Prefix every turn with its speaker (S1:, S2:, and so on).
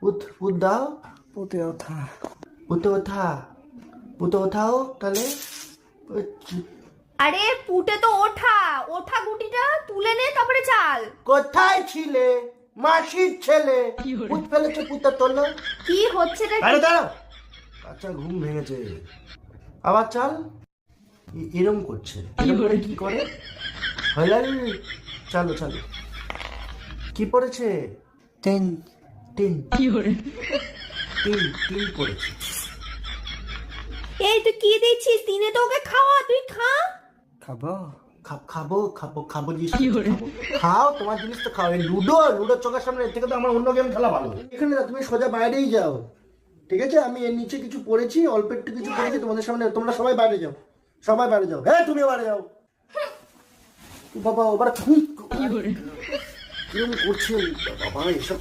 S1: উঠ দাও।
S2: পুঁতে ওঠা।
S1: পুঁতে ওঠাও তাহলে।
S3: আরে পুটে তো ওঠা, ওঠা গুটিটা তুলে নে তারপরে চাল।
S1: কোথায় ছিলে মাসির ছেলে? পুঁত ফেলেছে, পুঁতে তোলো।
S3: কি হচ্ছে রে?
S1: আরে দাঁড়াও, বাচ্চা ঘুম ভেঙেছে, আবার চাল। এরম করছে, এরম করে কি করে? চালো চালো। কি পড়েছে?
S2: টেন।
S1: টিন টিন পড়েছে।
S3: এই তুই কি দিচ্ছিস? দিনে তো ওকে খাওয়া, তুই খা।
S2: খাবো।
S1: খাবো জিনিস খাও, তোমার জিনিস তো খাও। এই লুডো চোখের সামনে, এর থেকে তো আমার অন্য গেম খেলা ভালো। এখানে না, তুমি সোজা বাইরেই যাও, ঠিক আছে? আমি এর নিচে কিছু পড়েছি, অল্প একটু কিছু পড়েছি তোমাদের সামনে। তোমরা সবাই বাইরে যাও, হ্যাঁ তুমি বাইরে যাও। বাবা ওবার কিরম করছেন বাবা, এসব